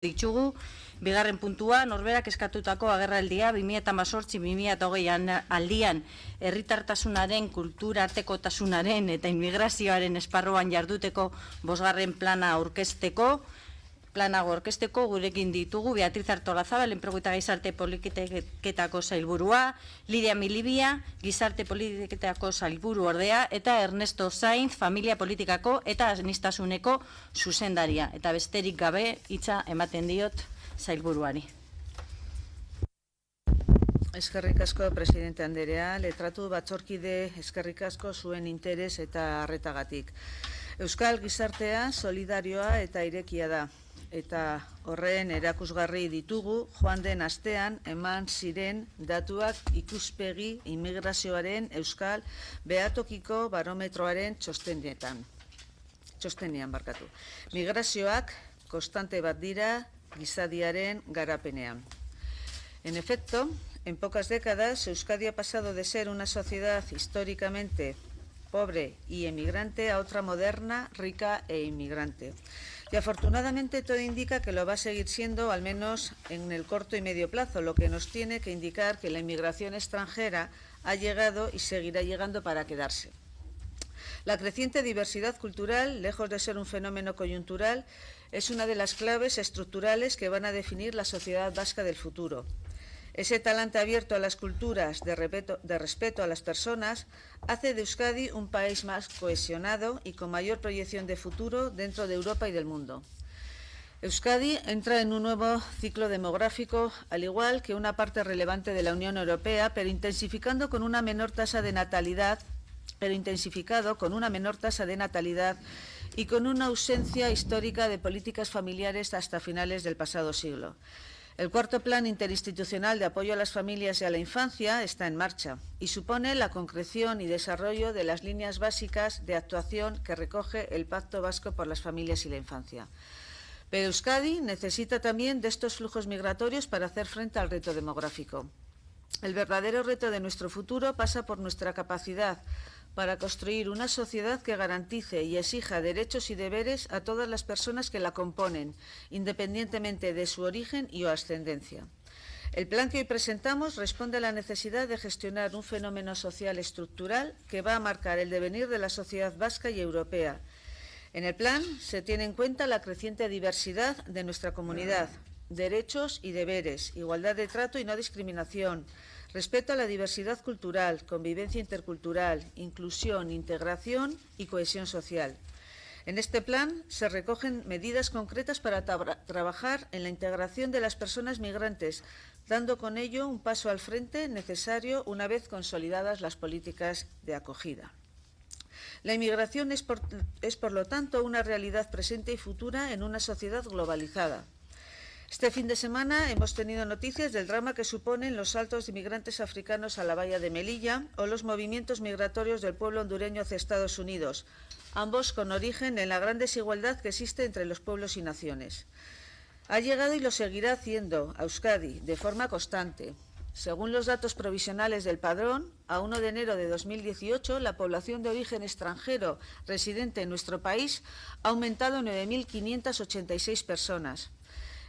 ditugu, bigarren puntua, norberak eskatutako agerraldia 2018-2020 aldian herritartasunaren, kulturartekotasunaren eta inmigrazioaren esparruan jarduteko 5. plana aurkezteko gurekin ditugu Beatriz Artolazabal, Enplegu eta Gizarte Politiketako sailburua, Lidia Milibia, Gizarte Politiketako sailburu ordea, eta Ernesto Sainz, Familia Politikako eta Aniztasuneko zuzendaria. Eta besterik gabe hitza ematen diot sailburuari. Eskerrik asko, presidente anderea, letratu batzorkide eskerrik asko zuen interes eta arretagatik. Euskal gizartea solidarioa eta irekia da. Eta horren erakusgarri ditugu joan den astean eman ziren datuak ikuspegi immigrazioaren Euskal Behatokiko barometroaren txostenean. Migrazioak konstante bat dira gizadiaren garapenean. En efecto, en pocas décadas Euskadi ha pasado de ser una sociedad históricamente pobre y emigrante a otra moderna, rica e inmigrante. Y afortunadamente todo indica que lo va a seguir siendo, al menos en el corto y medio plazo, lo que nos tiene que indicar que la inmigración extranjera ha llegado y seguirá llegando para quedarse. La creciente diversidad cultural, lejos de ser un fenómeno coyuntural, es una de las claves estructurales que van a definir la sociedad vasca del futuro. Ese talante abierto a las culturas, de respeto a las personas, hace de Euskadi un país más cohesionado y con mayor proyección de futuro dentro de Europa y del mundo. Euskadi entra en un nuevo ciclo demográfico, al igual que una parte relevante de la Unión Europea, pero intensificado con una menor tasa de natalidad y con una ausencia histórica de políticas familiares hasta finales del pasado siglo. El cuarto Plan Interinstitucional de Apoyo a las Familias y a la Infancia está en marcha y supone la concreción y desarrollo de las líneas básicas de actuación que recoge el Pacto Vasco por las Familias y la Infancia. Pero Euskadi necesita también de estos flujos migratorios para hacer frente al reto demográfico. El verdadero reto de nuestro futuro pasa por nuestra capacidad para construir una sociedad que garantice y exija derechos y deberes a todas las personas que la componen, independientemente de su origen y o ascendencia. El plan que hoy presentamos responde a la necesidad de gestionar un fenómeno social estructural que va a marcar el devenir de la sociedad vasca y europea. En el plan se tiene en cuenta la creciente diversidad de nuestra comunidad, derechos y deberes, igualdad de trato y no discriminación, respeto a la diversidad cultural, convivencia intercultural, inclusión, integración y cohesión social. En este plan se recogen medidas concretas para trabajar en la integración de las personas migrantes, dando con ello un paso al frente necesario una vez consolidadas las políticas de acogida. La inmigración es por lo tanto una realidad presente y futura en una sociedad globalizada. Este fin de semana hemos tenido noticias del drama que suponen los saltos de inmigrantes africanos a la valla de Melilla o los movimientos migratorios del pueblo hondureño hacia Estados Unidos, ambos con origen en la gran desigualdad que existe entre los pueblos y naciones. Ha llegado y lo seguirá haciendo a Euskadi de forma constante. Según los datos provisionales del Padrón, a 1 de enero de 2018, la población de origen extranjero residente en nuestro país ha aumentado en 9.586 personas.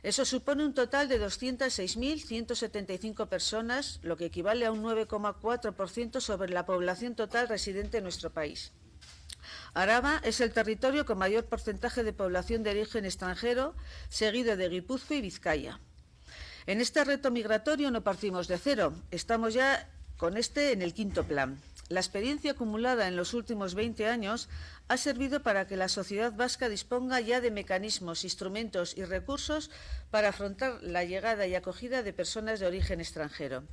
Eso supone un total de 206.175 personas, lo que equivale a un 9,4% sobre la población total residente en nuestro país. Araba es el territorio con mayor porcentaje de población de origen extranjero, seguido de Guipúzcoa y Vizcaya. En este reto migratorio no partimos de cero, estamos ya con en el quinto plan. La experiencia acumulada en los últimos 20 años ha servido para que la sociedad vasca disponga ya de mecanismos, instrumentos y recursos para afrontar la llegada y acogida de personas de origen extranjero.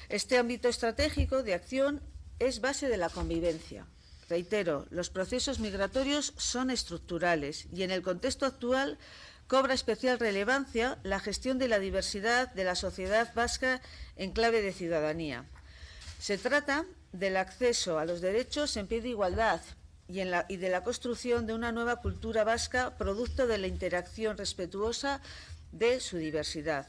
Este ámbito estratégico de acción es base de la convivencia. Reitero, los procesos migratorios son estructurales y en el contexto actual cobra especial relevancia la gestión de la diversidad de la sociedad vasca en clave de ciudadanía. Se trata del acceso a los derechos en pie de igualdad y de la construcción de una nueva cultura vasca producto de la interacción respetuosa de su diversidad.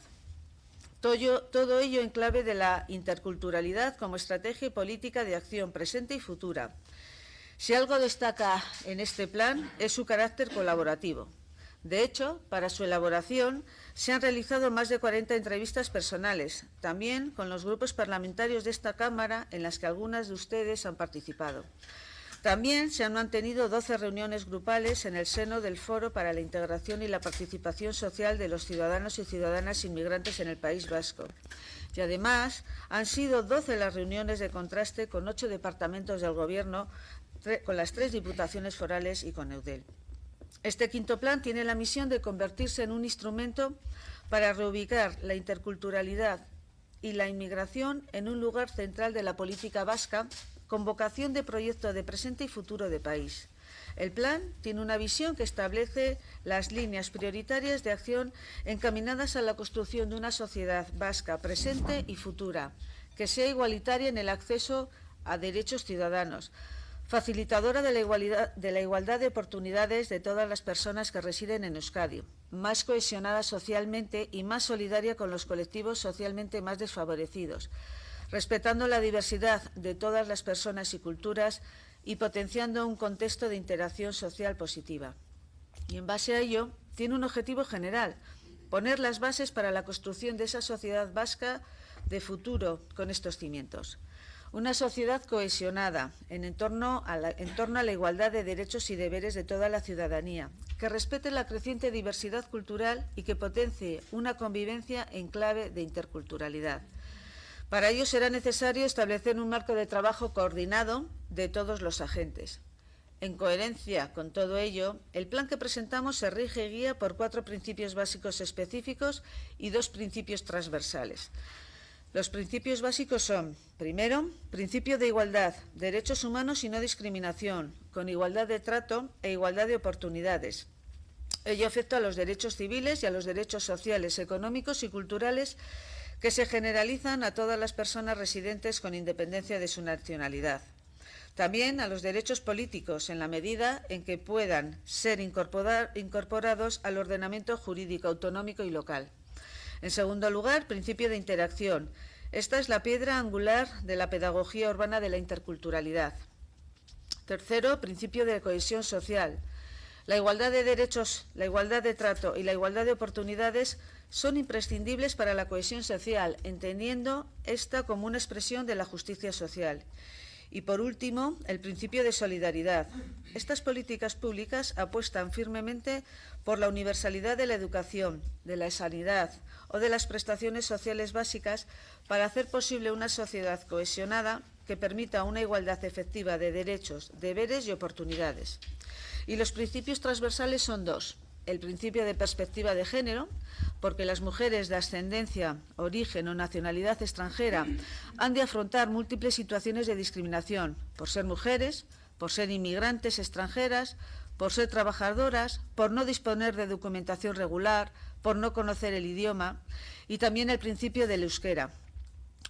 Todo ello en clave de la interculturalidad como estrategia y política de acción presente y futura. Si algo destaca en este plan es su carácter colaborativo. De hecho, para su elaboración se han realizado más de 40 entrevistas personales, también con los grupos parlamentarios de esta Cámara, en las que algunas de ustedes han participado. También se han mantenido 12 reuniones grupales en el seno del Foro para la Integración y la Participación Social de los Ciudadanos y Ciudadanas Inmigrantes en el País Vasco. Y además han sido 12 las reuniones de contraste con 8 departamentos del Gobierno, con las 3 diputaciones forales y con Eudel. Este quinto plan tiene la misión de convertirse en un instrumento para reubicar la interculturalidad y la inmigración en un lugar central de la política vasca, con vocación de proyecto de presente y futuro de país. El plan tiene una visión que establece las líneas prioritarias de acción encaminadas a la construcción de una sociedad vasca presente y futura, que sea igualitaria en el acceso a derechos ciudadanos, facilitadora de la igualdad de oportunidades de todas las personas que residen en Euskadi, más cohesionada socialmente y más solidaria con los colectivos socialmente más desfavorecidos, respetando la diversidad de todas las personas y culturas y potenciando un contexto de interacción social positiva. Y en base a ello, tiene un objetivo general: poner las bases para la construcción de esa sociedad vasca de futuro con estos cimientos. Una sociedad cohesionada en torno a la igualdad de derechos y deberes de toda la ciudadanía, que respete la creciente diversidad cultural y que potencie una convivencia en clave de interculturalidad. Para ello será necesario establecer un marco de trabajo coordinado de todos los agentes. En coherencia con todo ello, el plan que presentamos se rige y guía por 4 principios básicos específicos y 2 principios transversales. Los principios básicos son, primero, principio de igualdad, derechos humanos y no discriminación, con igualdad de trato e igualdad de oportunidades. Ello afecta a los derechos civiles y a los derechos sociales, económicos y culturales que se generalizan a todas las personas residentes con independencia de su nacionalidad. También a los derechos políticos, en la medida en que puedan ser incorporados al ordenamiento jurídico autonómico y local. En segundo lugar, principio de interacción. Esta es la piedra angular de la pedagogía urbana de la interculturalidad. Tercero, principio de cohesión social. La igualdad de derechos, la igualdad de trato y la igualdad de oportunidades son imprescindibles para la cohesión social, entendiendo esta como una expresión de la justicia social. Y por último, el principio de solidaridad. Estas políticas públicas apuestan firmemente por la universalidad de la educación, de la sanidad o de las prestaciones sociales básicas para hacer posible una sociedad cohesionada que permita una igualdad efectiva de derechos, deberes y oportunidades. Y los principios transversales son 2. El principio de perspectiva de género, porque las mujeres de ascendencia, origen o nacionalidad extranjera han de afrontar múltiples situaciones de discriminación por ser mujeres, por ser inmigrantes extranjeras, por ser trabajadoras, por no disponer de documentación regular, por no conocer el idioma, y también el principio del euskera,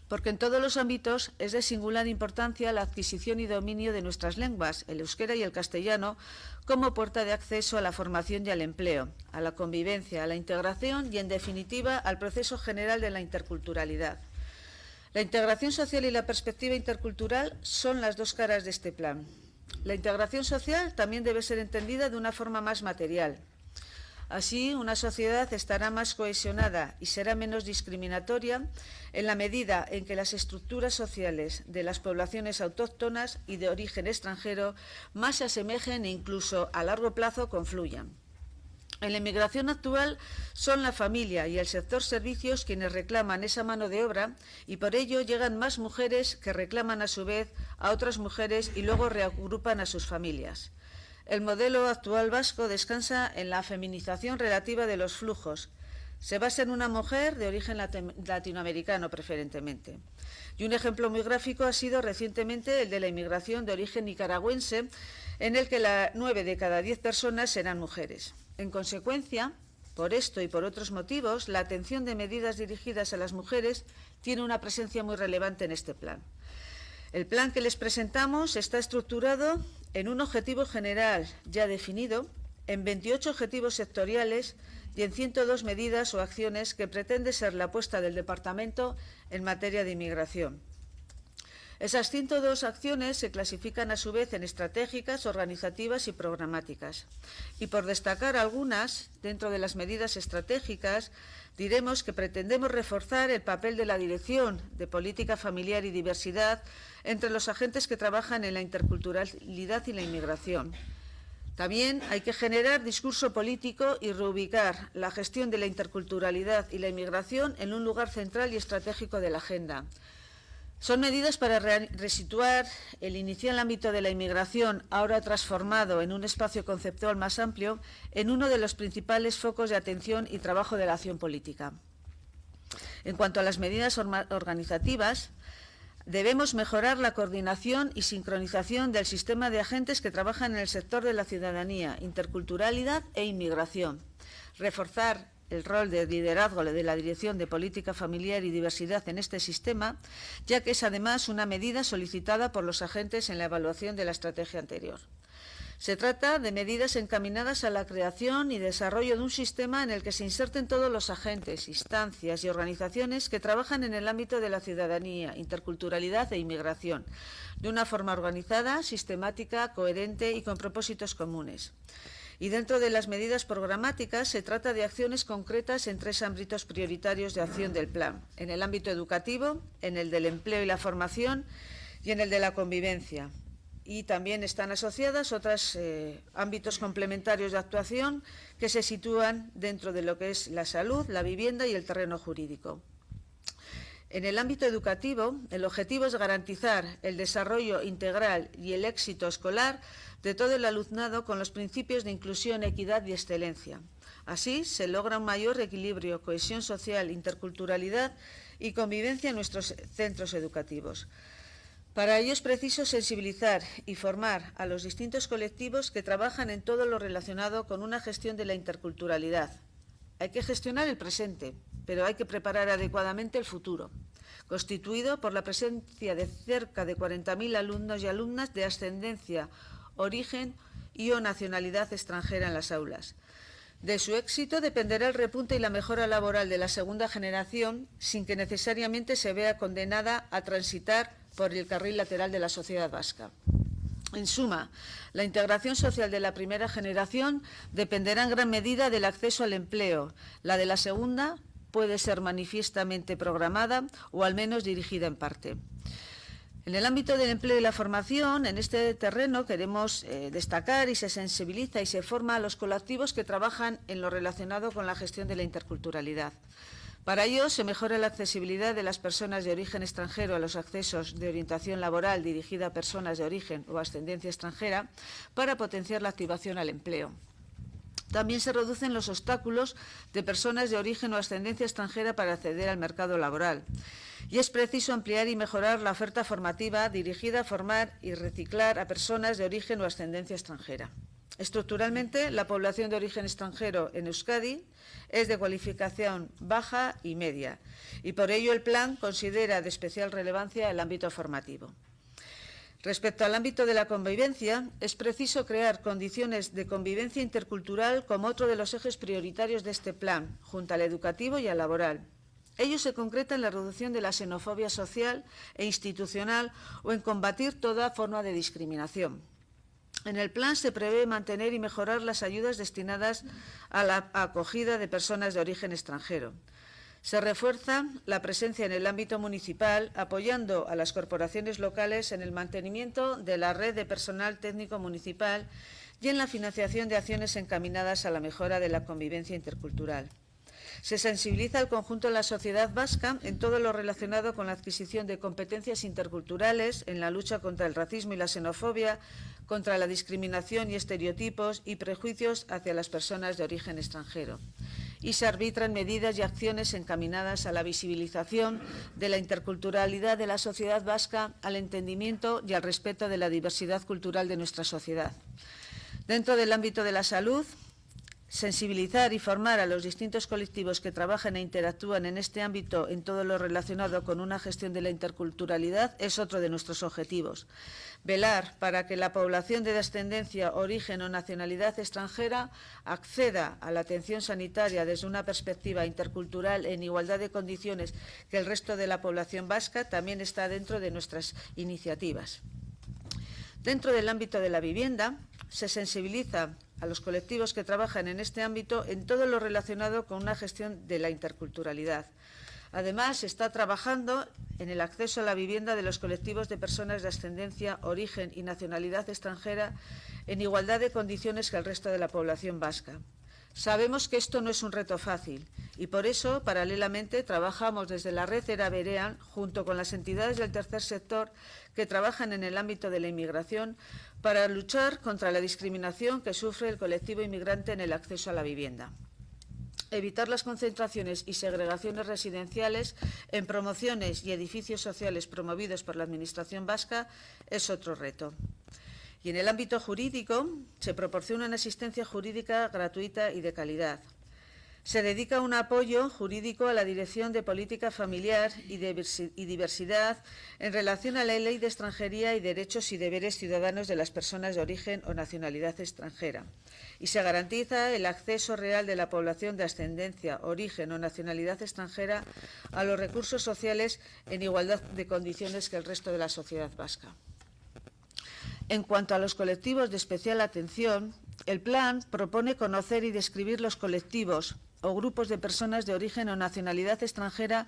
porque en todos los ámbitos es de singular importancia la adquisición y dominio de nuestras lenguas, el euskera y el castellano, como puerta de acceso a la formación y al empleo, a la convivencia, a la integración y, en definitiva, al proceso general de la interculturalidad. La integración social y la perspectiva intercultural son las 2 caras de este plan. La integración social también debe ser entendida de una forma más material. Así, una sociedad estará más cohesionada y será menos discriminatoria en la medida en que las estructuras sociales de las poblaciones autóctonas y de origen extranjero más se asemejen e incluso a largo plazo confluyan. En la inmigración actual son la familia y el sector servicios quienes reclaman esa mano de obra y por ello llegan más mujeres que reclaman a su vez a otras mujeres y luego reagrupan a sus familias. El modelo actual vasco descansa en la feminización relativa de los flujos. Se basa en una mujer de origen latinoamericano preferentemente. Y un ejemplo muy gráfico ha sido recientemente el de la inmigración de origen nicaragüense, en el que 9 de cada 10 personas serán mujeres. En consecuencia, por esto y por otros motivos, la atención de medidas dirigidas a las mujeres tiene una presencia muy relevante en este plan. El plan que les presentamos está estructurado en un objetivo general ya definido, en 28 objetivos sectoriales y en 102 medidas o acciones que pretende ser la apuesta del Departamento en materia de inmigración. Esas 102 acciones se clasifican a su vez en estratégicas, organizativas y programáticas. Y por destacar algunas, dentro de las medidas estratégicas, diremos que pretendemos reforzar el papel de la Dirección de Política Familiar y Diversidad entre los agentes que trabajan en la interculturalidad y la inmigración. También hay que generar discurso político y reubicar la gestión de la interculturalidad y la inmigración en un lugar central y estratégico de la agenda. Son medidas para resituar el inicial ámbito de la inmigración, ahora transformado en un espacio conceptual más amplio, en uno de los principales focos de atención y trabajo de la acción política. En cuanto a las medidas organizativas, debemos mejorar la coordinación y sincronización del sistema de agentes que trabajan en el sector de la ciudadanía, interculturalidad e inmigración, reforzar el rol de liderazgo de la Dirección de Política Familiar y Diversidad en este sistema, ya que es además una medida solicitada por los agentes en la evaluación de la estrategia anterior. Se trata de medidas encaminadas a la creación y desarrollo de un sistema en el que se inserten todos los agentes, instancias y organizaciones que trabajan en el ámbito de la ciudadanía, interculturalidad e inmigración, de una forma organizada, sistemática, coherente y con propósitos comunes. Y dentro de las medidas programáticas se trata de acciones concretas en 3 ámbitos prioritarios de acción del plan: en el ámbito educativo, en el del empleo y la formación y en el de la convivencia. Y también están asociadas otros ámbitos complementarios de actuación que se sitúan dentro de lo que es la salud, la vivienda y el terreno jurídico. En el ámbito educativo, el objetivo es garantizar el desarrollo integral y el éxito escolar de todo el alumnado con los principios de inclusión, equidad y excelencia. Así se logra un mayor equilibrio, cohesión social, interculturalidad y convivencia en nuestros centros educativos. Para ello es preciso sensibilizar y formar a los distintos colectivos que trabajan en todo lo relacionado con una gestión de la interculturalidad. Hay que gestionar el presente, pero hay que preparar adecuadamente el futuro, constituido por la presencia de cerca de 40.000 alumnos y alumnas de ascendencia, origen y o nacionalidad extranjera en las aulas. De su éxito dependerá el repunte y la mejora laboral de la segunda generación, sin que necesariamente se vea condenada a transitar por el carril lateral de la sociedad vasca. En suma, la integración social de la primera generación dependerá en gran medida del acceso al empleo. La de la segunda puede ser manifiestamente programada o al menos dirigida en parte. En el ámbito del empleo y la formación, en este terreno queremos destacar y se sensibiliza y se forma a los colectivos que trabajan en lo relacionado con la gestión de la interculturalidad. Para ello, se mejora la accesibilidad de las personas de origen extranjero a los accesos de orientación laboral dirigida a personas de origen o ascendencia extranjera para potenciar la activación al empleo. También se reducen los obstáculos de personas de origen o ascendencia extranjera para acceder al mercado laboral. Y es preciso ampliar y mejorar la oferta formativa dirigida a formar y reciclar a personas de origen o ascendencia extranjera. Estructuralmente, la población de origen extranjero en Euskadi es de cualificación baja y media, y por ello el plan considera de especial relevancia el ámbito formativo. Respecto al ámbito de la convivencia, es preciso crear condiciones de convivencia intercultural como otro de los ejes prioritarios de este plan, junto al educativo y al laboral. Ello se concreta en la reducción de la xenofobia social e institucional o en combatir toda forma de discriminación. En el plan se prevé mantener y mejorar las ayudas destinadas a la acogida de personas de origen extranjero. Se refuerza la presencia en el ámbito municipal, apoyando a las corporaciones locales en el mantenimiento de la red de personal técnico municipal y en la financiación de acciones encaminadas a la mejora de la convivencia intercultural. Se sensibiliza al conjunto de la sociedad vasca en todo lo relacionado con la adquisición de competencias interculturales, en la lucha contra el racismo y la xenofobia, contra la discriminación y estereotipos y prejuicios hacia las personas de origen extranjero. Y se arbitran medidas y acciones encaminadas a la visibilización de la interculturalidad de la sociedad vasca, al entendimiento y al respeto de la diversidad cultural de nuestra sociedad. Dentro del ámbito de la salud, sensibilizar y formar a los distintos colectivos que trabajan e interactúan en este ámbito en todo lo relacionado con una gestión de la interculturalidad es otro de nuestros objetivos. Velar para que la población de descendencia, origen o nacionalidad extranjera acceda a la atención sanitaria desde una perspectiva intercultural en igualdad de condiciones que el resto de la población vasca también está dentro de nuestras iniciativas. Dentro del ámbito de la vivienda, se sensibiliza a los colectivos que trabajan en este ámbito en todo lo relacionado con una gestión de la interculturalidad. Además, se está trabajando en el acceso a la vivienda de los colectivos de personas de ascendencia, origen y nacionalidad extranjera en igualdad de condiciones que el resto de la población vasca. Sabemos que esto no es un reto fácil y por eso, paralelamente, trabajamos desde la red Era Berean, junto con las entidades del tercer sector que trabajan en el ámbito de la inmigración, para luchar contra la discriminación que sufre el colectivo inmigrante en el acceso a la vivienda. Evitar las concentraciones y segregaciones residenciales en promociones y edificios sociales promovidos por la Administración vasca es otro reto. Y en el ámbito jurídico se proporciona una asistencia jurídica gratuita y de calidad. Se dedica un apoyo jurídico a la Dirección de Política Familiar y Diversidad en relación a la Ley de Extranjería y Derechos y Deberes Ciudadanos de las personas de origen o nacionalidad extranjera. Y se garantiza el acceso real de la población de ascendencia, origen o nacionalidad extranjera a los recursos sociales en igualdad de condiciones que el resto de la sociedad vasca. En cuanto a los colectivos de especial atención, el plan propone conocer y describir los colectivos o grupos de personas de origen o nacionalidad extranjera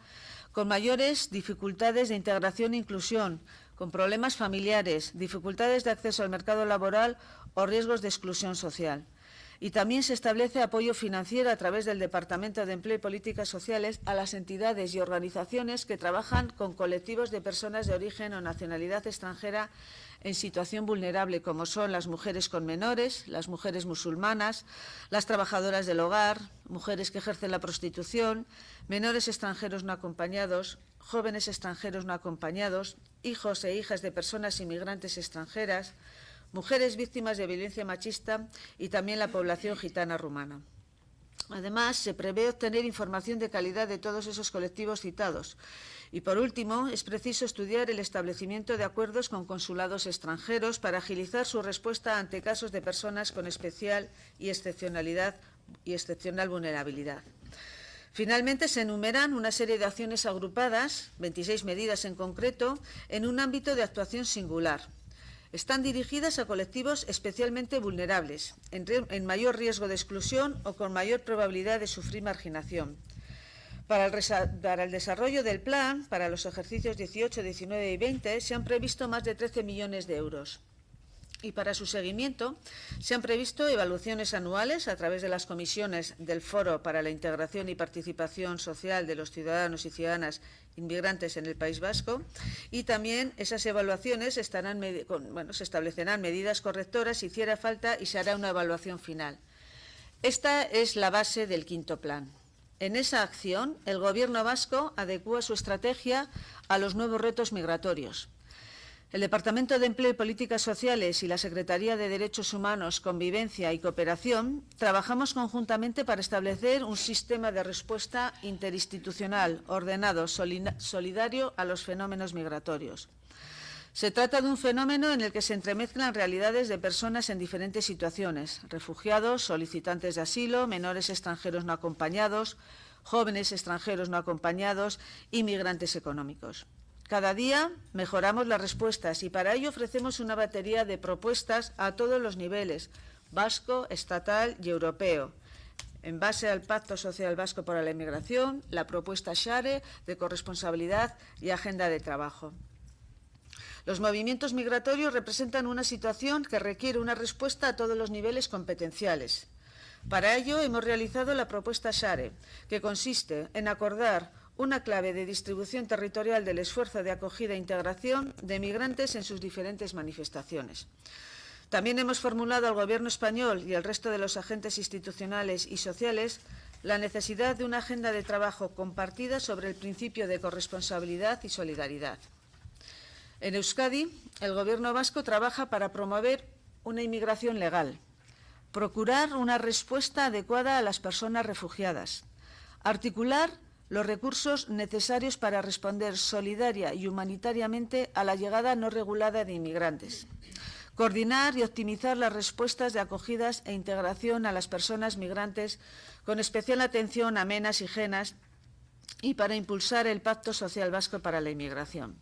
con mayores dificultades de integración e inclusión, con problemas familiares, dificultades de acceso al mercado laboral o riesgos de exclusión social. Y también se establece apoyo financiero a través del Departamento de Empleo y Políticas Sociales a las entidades y organizaciones que trabajan con colectivos de personas de origen o nacionalidad extranjera en situación vulnerable, como son las mujeres con menores, las mujeres musulmanas, las trabajadoras del hogar, mujeres que ejercen la prostitución, menores extranjeros no acompañados, jóvenes extranjeros no acompañados, hijos e hijas de personas inmigrantes extranjeras, mujeres víctimas de violencia machista y también la población gitana rumana. Además, se prevé obtener información de calidad de todos esos colectivos citados. Y, por último, es preciso estudiar el establecimiento de acuerdos con consulados extranjeros para agilizar su respuesta ante casos de personas con especial y excepcional vulnerabilidad. Finalmente, se enumeran una serie de acciones agrupadas, 26 medidas en concreto, en un ámbito de actuación singular. Están dirigidas a colectivos especialmente vulnerables, en mayor riesgo de exclusión o con mayor probabilidad de sufrir marginación. Para el desarrollo del plan, para los ejercicios 18, 19 y 20, se han previsto más de 13 millones de euros. Y para su seguimiento se han previsto evaluaciones anuales a través de las comisiones del Foro para la Integración y Participación Social de los Ciudadanos y Ciudadanas Inmigrantes en el País Vasco, y también esas evaluaciones se establecerán medidas correctoras si hiciera falta y se hará una evaluación final. Esta es la base del quinto plan. En esa acción, el Gobierno vasco adecúa su estrategia a los nuevos retos migratorios. El Departamento de Empleo y Políticas Sociales y la Secretaría de Derechos Humanos, Convivencia y Cooperación trabajamos conjuntamente para establecer un sistema de respuesta interinstitucional, ordenado, solidario a los fenómenos migratorios. Se trata de un fenómeno en el que se entremezclan realidades de personas en diferentes situaciones: refugiados, solicitantes de asilo, menores extranjeros no acompañados, jóvenes extranjeros no acompañados, inmigrantes económicos. Cada día mejoramos las respuestas y para ello ofrecemos una batería de propuestas a todos los niveles, vasco, estatal y europeo, en base al Pacto Social Vasco para la Inmigración, la propuesta SHARE de corresponsabilidad y agenda de trabajo. Los movimientos migratorios representan una situación que requiere una respuesta a todos los niveles competenciales. Para ello hemos realizado la propuesta SHARE, que consiste en acordar una clave de distribución territorial del esfuerzo de acogida e integración de migrantes en sus diferentes manifestaciones. También hemos formulado al Gobierno español y al resto de los agentes institucionales y sociales la necesidad de una agenda de trabajo compartida sobre el principio de corresponsabilidad y solidaridad. En Euskadi, el Gobierno vasco trabaja para promover una inmigración legal, procurar una respuesta adecuada a las personas refugiadas, articular los recursos necesarios para responder solidaria y humanitariamente a la llegada no regulada de inmigrantes, coordinar y optimizar las respuestas de acogidas e integración a las personas migrantes con especial atención a menas y genas y para impulsar el Pacto Social Vasco para la Inmigración.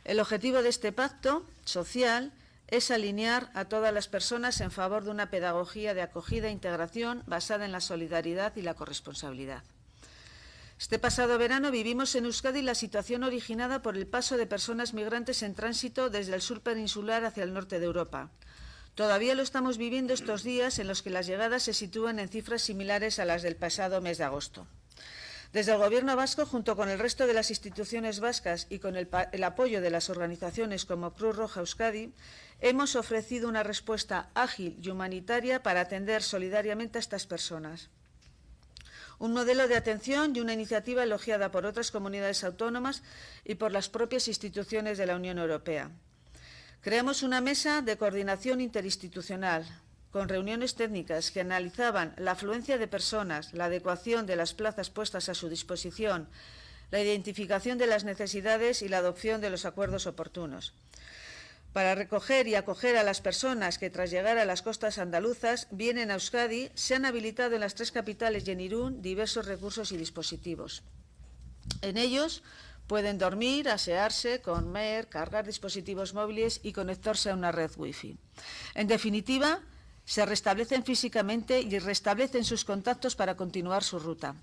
El objetivo de este pacto social es alinear a todas las personas en favor de una pedagogía de acogida e integración basada en la solidaridad y la corresponsabilidad. Este pasado verano vivimos en Euskadi la situación originada por el paso de personas migrantes en tránsito desde el sur peninsular hacia el norte de Europa. Todavía lo estamos viviendo estos días en los que las llegadas se sitúan en cifras similares a las del pasado mes de agosto. Desde el Gobierno vasco, junto con el resto de las instituciones vascas y con el apoyo de las organizaciones como Cruz Roja Euskadi, hemos ofrecido una respuesta ágil y humanitaria para atender solidariamente a estas personas. Un modelo de atención y una iniciativa elogiada por otras comunidades autónomas y por las propias instituciones de la Unión Europea. Creamos una mesa de coordinación interinstitucional, con reuniones técnicas que analizaban la afluencia de personas, la adecuación de las plazas puestas a su disposición, la identificación de las necesidades y la adopción de los acuerdos oportunos. Para recoger y acoger a las personas que tras llegar a las costas andaluzas vienen a Euskadi, se han habilitado en las 3 capitales y en Irún diversos recursos y dispositivos. En ellos pueden dormir, asearse, comer, cargar dispositivos móviles y conectarse a una red wifi. En definitiva, se restablecen físicamente y restablecen sus contactos para continuar su ruta.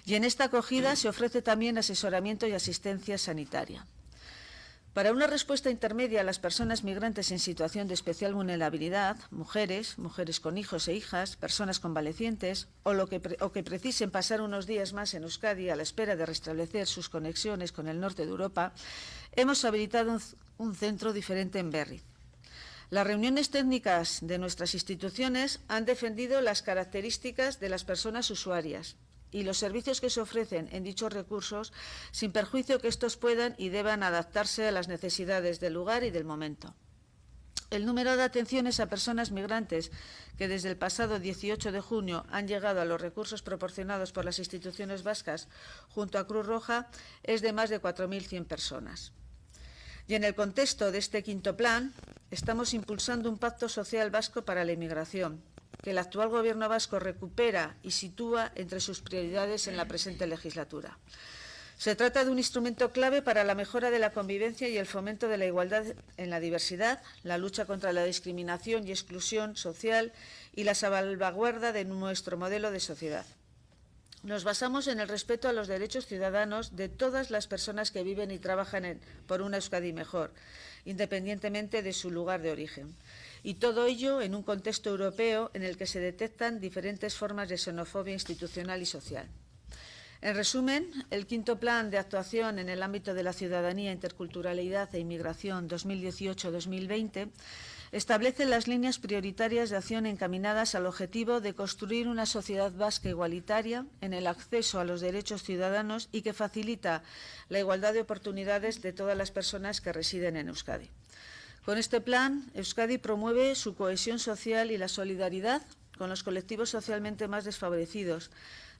Y en esta acogida se ofrece también asesoramiento y asistencia sanitaria. Para una respuesta intermedia a las personas migrantes en situación de especial vulnerabilidad, mujeres con hijos e hijas, personas convalecientes o que precisen pasar unos días más en Euskadi a la espera de restablecer sus conexiones con el norte de Europa, hemos habilitado un centro diferente en Berriz. Las reuniones técnicas de nuestras instituciones han defendido las características de las personas usuarias y los servicios que se ofrecen en dichos recursos, sin perjuicio que estos puedan y deban adaptarse a las necesidades del lugar y del momento. El número de atenciones a personas migrantes que desde el pasado 18 de junio han llegado a los recursos proporcionados por las instituciones vascas junto a Cruz Roja es de más de 4.100 personas. Y en el contexto de este quinto plan, estamos impulsando un pacto social vasco para la inmigración, que el actual Gobierno vasco recupera y sitúa entre sus prioridades en la presente legislatura. Se trata de un instrumento clave para la mejora de la convivencia y el fomento de la igualdad en la diversidad, la lucha contra la discriminación y exclusión social y la salvaguarda de nuestro modelo de sociedad. Nos basamos en el respeto a los derechos ciudadanos de todas las personas que viven y trabajan por una Euskadi mejor, independientemente de su lugar de origen. Y todo ello en un contexto europeo en el que se detectan diferentes formas de xenofobia institucional y social. En resumen, el quinto plan de actuación en el ámbito de la ciudadanía, interculturalidad e inmigración 2018-2020 establece las líneas prioritarias de acción encaminadas al objetivo de construir una sociedad vasca igualitaria en el acceso a los derechos ciudadanos y que facilita la igualdad de oportunidades de todas las personas que residen en Euskadi. Con este plan, Euskadi promueve su cohesión social y la solidaridad con los colectivos socialmente más desfavorecidos,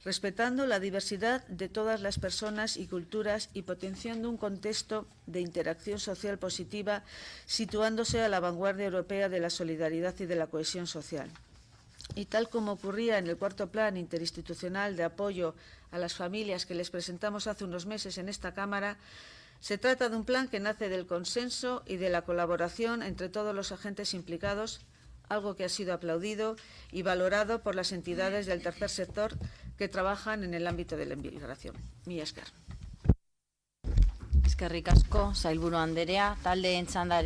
respetando la diversidad de todas las personas y culturas y potenciando un contexto de interacción social positiva, situándose a la vanguardia europea de la solidaridad y de la cohesión social. Y tal como ocurría en el cuarto plan interinstitucional de apoyo a las familias que les presentamos hace unos meses en esta Cámara, se trata de un plan que nace del consenso y de la colaboración entre todos los agentes implicados, algo que ha sido aplaudido y valorado por las entidades del tercer sector que trabajan en el ámbito de la inmigración. Mila esker. Eskerrik asko, sailburu andrea, taldeen txandari